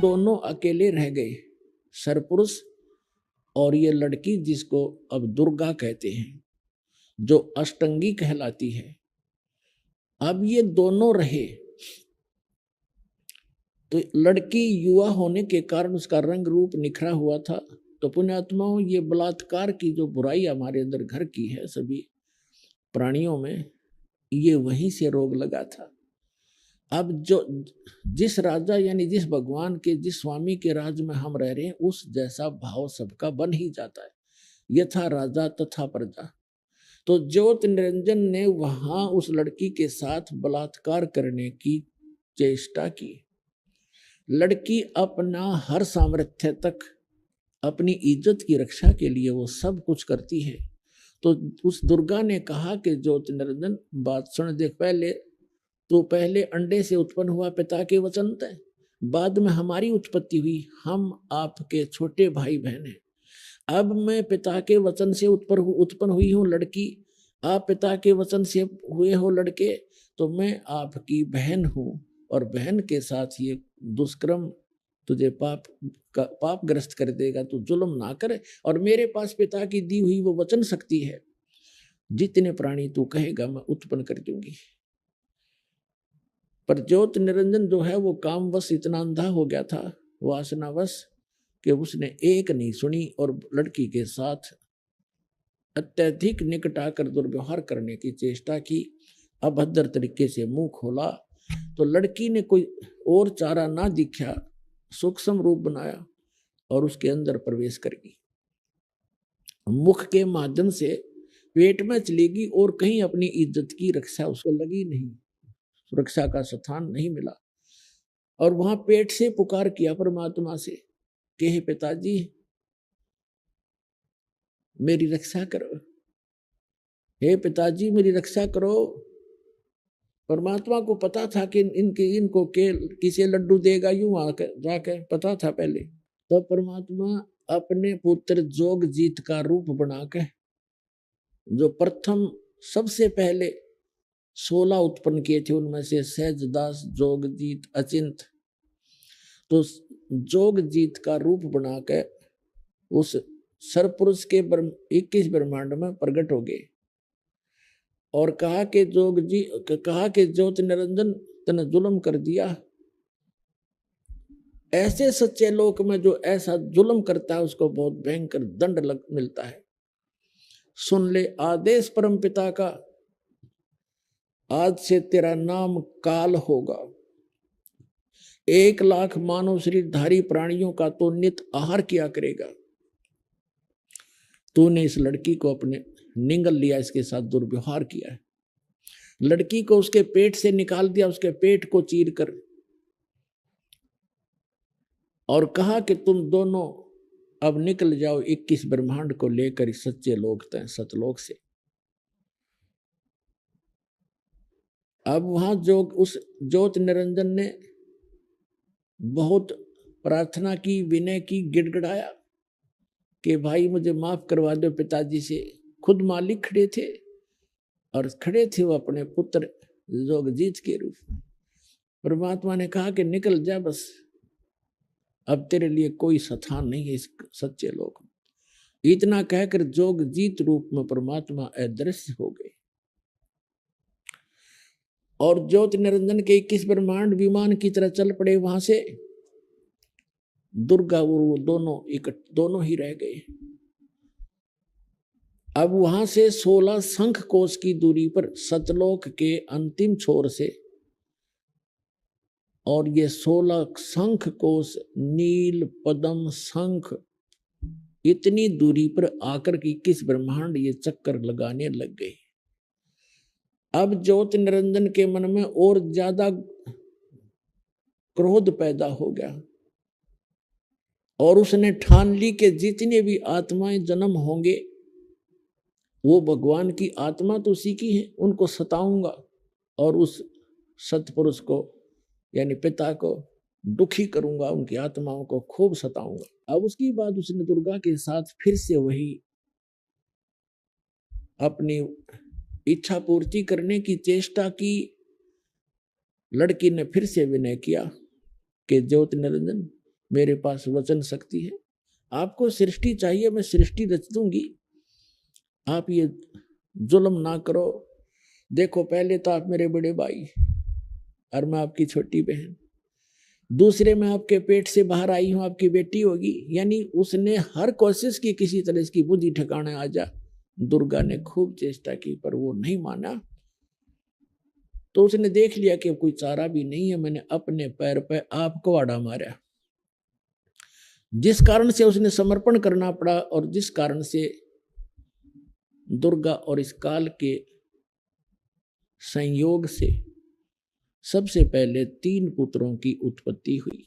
दोनों अकेले रह गए, सरपुरुष और ये लड़की जिसको अब दुर्गा कहते हैं, जो अष्टंगी कहलाती है। अब ये दोनों रहे तो लड़की युवा होने के कारण उसका रंग रूप निखरा हुआ था। तो पुण्यात्माओं, ये बलात्कार की जो बुराई हमारे अंदर घर की है सभी प्राणियों में, ये वहीं से रोग लगा था। अब जो जिस राजा यानी जिस भगवान के जिस स्वामी के राज में हम रह रहे हैं, उस जैसा भाव सबका बन ही जाता है, यथा राजा तथा प्रजा। तो ज्योति निरंजन ने वहां उस लड़की के साथ बलात्कार करने की चेष्टा की। लड़की अपना हर सामर्थ्य तक अपनी इज्जत की रक्षा के लिए वो सब कुछ करती है। तो उस दुर्गा ने कहा कि ज्योति निरंजन, बात सुन देख, पहले अंडे से उत्पन्न हुआ पिता के वचन थे, बाद में हमारी उत्पत्ति हुई, हम आपके छोटे भाई बहन हैं। अब मैं पिता के वचन से उत्पन्न हुई हूँ लड़की, आप पिता के वचन से हुए हो लड़के, तो मैं आपकी बहन हूँ, और बहन के साथ ये दुष्कर्म तुझे पापग्रस्त कर देगा, तू जुल्म ना करे। और मेरे पास पिता की दी हुई वो वचन शक्ति है, जितने प्राणी तू कहेगा मैं उत्पन्न कर दूंगी। पर ज्योति निरंजन जो है वो कामवश इतना अंधा हो गया था, वासनावश, कि उसने एक नहीं सुनी और लड़की के साथ अत्यधिक निकट आकर दुर्व्यवहार करने की चेष्टा की, अभद्र तरीके से मुंह खोला। तो लड़की ने कोई और चारा ना दिखा, सूक्ष्म रूप बनाया और उसके अंदर प्रवेश कर गई। मुख के माध्यम से पेट में चलेगी और कहीं अपनी इज्जत की रक्षा उसको लगी नहीं, सुरक्षा का स्थान नहीं मिला। और वहां पेट से पुकार किया परमात्मा से कि हे पिताजी मेरी रक्षा करो, हे पिताजी मेरी रक्षा करो। परमात्मा को पता था कि इनको किसे लड्डू देगा, यूं आकर जाकर पता था पहले। तो परमात्मा अपने पुत्र जोगजीत का रूप बनाकर, जो प्रथम सबसे पहले 16 उत्पन्न किए थे, उनमें से सहजदास, जोगजीत, अचिंत, तो जोगजीत का रूप बनाकर उस सरपुरुष के 21 ब्रह्मांड में प्रकट हो गए और कहा कि ज्योति निरंजन तने जुल्म कर दिया। ऐसे सच्चे लोक में जो ऐसा जुल्म करता है उसको बहुत भयंकर दंड मिलता है। सुन ले आदेश परम पिता का, आज से तेरा नाम काल होगा। 1 लाख मानव शरीरधारी प्राणियों का तो नित आहार किया करेगा। तूने इस लड़की को अपने निगल लिया, इसके साथ दुर्व्यवहार किया है, लड़की को उसके पेट से निकाल दिया, उसके पेट को चीर कर, और कहा कि तुम दोनों अब निकल जाओ 21 ब्रह्मांड को लेकर इस सच्चे लोक तय सतलोक से। अब वहां उस ज्योति निरंजन ने बहुत प्रार्थना की, विनय की, गिड़गिड़ाया कि भाई मुझे माफ करवा दो पिताजी से। खुद मालिक खड़े थे और खड़े थे वो अपने पुत्र जोगजीत के रूप में। परमात्मा ने कहा कि निकल जा, बस अब तेरे लिए कोई स्थान नहीं है इस सच्चे लोक में। इतना कहकर जोगजीत रूप में परमात्मा अदृश्य हो गए और ज्योति निरंजन के 21 ब्रह्मांड विमान की तरह चल पड़े। वहां से दुर्गा और वो दोनों ही रह गए। अब वहां से 16 शंख कोश की दूरी पर सतलोक के अंतिम छोर से, और ये 16 शंख कोश नील पद्म शंख इतनी दूरी पर आकर की 21 ब्रह्मांड ये चक्कर लगाने लग गए। अब ज्योति निरंजन के मन में और ज्यादा क्रोध पैदा हो गया और उसने ठान ली कि जितने भी आत्माएं जन्म होंगे वो भगवान की आत्मा तो उसी की है, उनको सताऊंगा और उस सतपुरुष को यानी पिता को दुखी करूंगा, उनकी आत्माओं को खूब सताऊंगा। अब उसकी बाद उसने दुर्गा के साथ फिर से वही अपनी इच्छा पूर्ति करने की चेष्टा की। लड़की ने फिर से विनय किया कि ज्योति निरंजन मेरे पास वचन शक्ति है। आपको सृष्टि चाहिए, मैं सृष्टि रच दूंगी, आप ये जुल्म ना करो। देखो पहले तो आप मेरे बड़े भाई और मैं आपकी छोटी बहन, दूसरे में आपके पेट से बाहर आई हूं, आपकी बेटी होगी। यानी उसने हर कोशिश की किसी तरह इसकी बुद्धि ठिकाने आ जा। दुर्गा ने खूब चेष्टा की पर वो नहीं माना। तो उसने देख लिया कि कोई चारा भी नहीं है, मैंने अपने पैर पे आप कुहाड़ा मारा, जिस कारण से उसने समर्पण करना पड़ा और जिस कारण से दुर्गा और इस काल के संयोग से सबसे पहले 3 पुत्रों की उत्पत्ति हुई।